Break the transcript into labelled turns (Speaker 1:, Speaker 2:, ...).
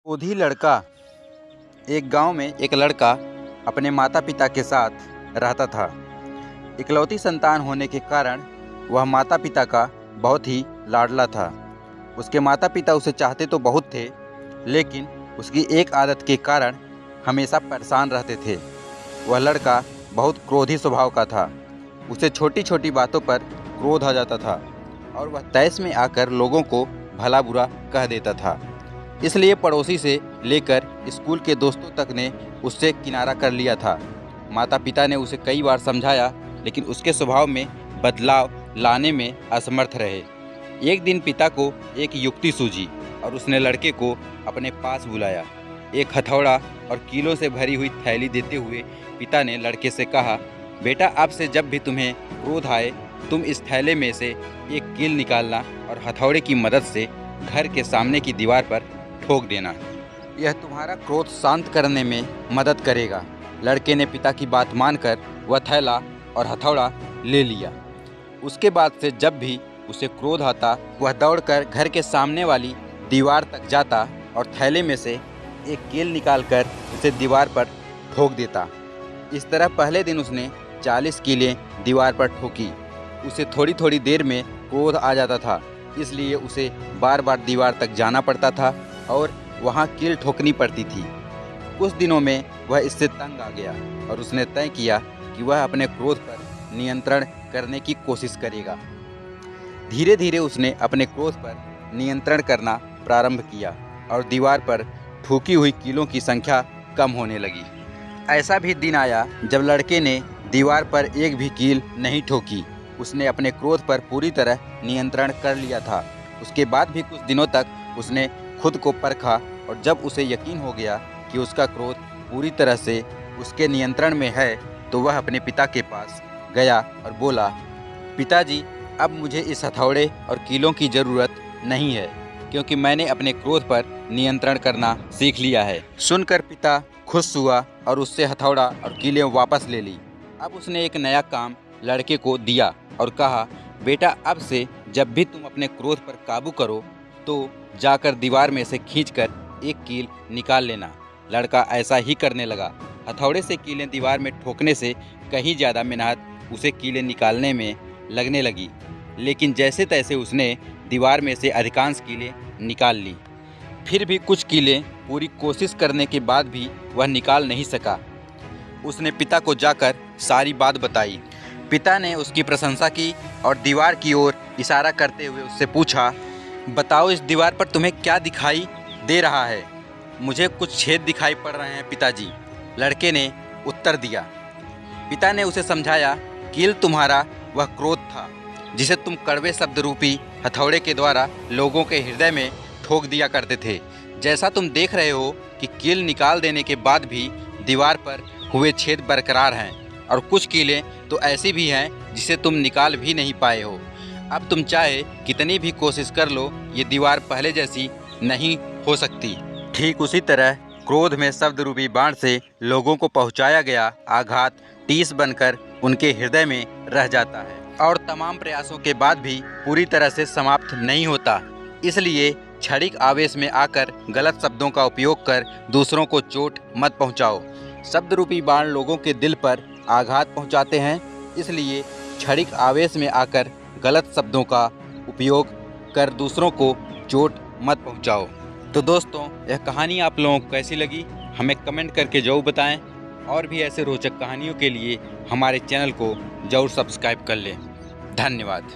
Speaker 1: ओधी लड़का। एक गांव में एक लड़का अपने माता पिता के साथ रहता था। इकलौती संतान होने के कारण वह माता पिता का बहुत ही लाडला था। उसके माता पिता उसे चाहते तो बहुत थे, लेकिन उसकी एक आदत के कारण हमेशा परेशान रहते थे। वह लड़का बहुत क्रोधी स्वभाव का था। उसे छोटी छोटी बातों पर क्रोध आ जाता था और वह तैश में आकर लोगों को भला बुरा कह देता था। इसलिए पड़ोसी से लेकर स्कूल के दोस्तों तक ने उससे किनारा कर लिया था। माता पिता ने उसे कई बार समझाया, लेकिन उसके स्वभाव में बदलाव लाने में असमर्थ रहे। एक दिन पिता को एक युक्ति सूझी और उसने लड़के को अपने पास बुलाया। एक हथौड़ा और कीलों से भरी हुई थैली देते हुए पिता ने लड़के से कहा, बेटा, अब से जब भी तुम्हें क्रोध आए, तुम इस थैले में से एक कील निकालना और हथौड़े की मदद से घर के सामने की दीवार पर ठोक देना। यह तुम्हारा क्रोध शांत करने में मदद करेगा। लड़के ने पिता की बात मानकर वह थैला और हथौड़ा ले लिया। उसके बाद से जब भी उसे क्रोध आता, वह दौड़कर घर के सामने वाली दीवार तक जाता और थैले में से एक कील निकालकर उसे दीवार पर ठोक देता। इस तरह पहले दिन उसने 40 कीलें दीवार पर ठोकी। उसे थोड़ी थोड़ी देर में क्रोध आ जाता था, इसलिए उसे बार बार दीवार तक जाना पड़ता था और वहाँ कील ठोकनी पड़ती थी। कुछ दिनों में वह इससे तंग आ गया और उसने तय किया कि वह अपने क्रोध पर नियंत्रण करने की कोशिश करेगा। धीरे धीरे उसने अपने क्रोध पर नियंत्रण करना प्रारंभ किया और दीवार पर ठोकी हुई कीलों की संख्या कम होने लगी। ऐसा भी दिन आया जब लड़के ने दीवार पर एक भी कील नहीं ठोकी। उसने अपने क्रोध पर पूरी तरह नियंत्रण कर लिया था। उसके बाद भी कुछ दिनों तक उसने खुद को परखा और जब उसे यकीन हो गया कि उसका क्रोध पूरी तरह से उसके नियंत्रण में है, तो वह अपने पिता के पास गया और बोला, पिताजी, अब मुझे इस हथौड़े और कीलों की ज़रूरत नहीं है, क्योंकि मैंने अपने क्रोध पर नियंत्रण करना सीख लिया है। सुनकर पिता खुश हुआ और उससे हथौड़ा और कीलें वापस ले ली। अब उसने एक नया काम लड़के को दिया और कहा, बेटा, अब से जब भी तुम अपने क्रोध पर काबू करो तो जाकर दीवार में से खींचकर एक कील निकाल लेना। लड़का ऐसा ही करने लगा। हथौड़े से कीलें दीवार में ठोकने से कहीं ज़्यादा मेहनत उसे कीलें निकालने में लगने लगी, लेकिन जैसे तैसे उसने दीवार में से अधिकांश कीलें निकाल ली। फिर भी कुछ कीलें पूरी कोशिश करने के बाद भी वह निकाल नहीं सका। उसने पिता को जाकर सारी बात बताई। पिता ने उसकी प्रशंसा की और दीवार की ओर इशारा करते हुए उससे पूछा, बताओ, इस दीवार पर तुम्हें क्या दिखाई दे रहा है? मुझे कुछ छेद दिखाई पड़ रहे हैं पिताजी, लड़के ने उत्तर दिया। पिता ने उसे समझाया, कील तुम्हारा वह क्रोध था जिसे तुम कड़वे शब्द रूपी हथौड़े के द्वारा लोगों के हृदय में ठोक दिया करते थे। जैसा तुम देख रहे हो कि कील निकाल देने के बाद भी दीवार पर हुए छेद बरकरार हैं, और कुछ कीलें तो ऐसी भी हैं जिसे तुम निकाल भी नहीं पाए हो। अब तुम चाहे कितनी भी कोशिश कर लो, ये दीवार पहले जैसी नहीं हो सकती। ठीक उसी तरह क्रोध में शब्द रूपी बाण से लोगों को पहुंचाया गया आघात टीस बनकर उनके हृदय में रह जाता है और तमाम प्रयासों के बाद भी पूरी तरह से समाप्त नहीं होता। इसलिए क्षणिक आवेश में आकर गलत शब्दों का उपयोग कर दूसरों को चोट मत पहुंचाओ। शब्द रूपी बाण लोगों के दिल पर आघात पहुंचाते हैं, इसलिए क्षणिक आवेश में आकर गलत शब्दों का उपयोग कर दूसरों को चोट मत पहुंचाओ। तो दोस्तों, यह कहानी आप लोगों को कैसी लगी हमें कमेंट करके ज़रूर बताएं, और भी ऐसे रोचक कहानियों के लिए हमारे चैनल को ज़रूर सब्सक्राइब कर लें। धन्यवाद।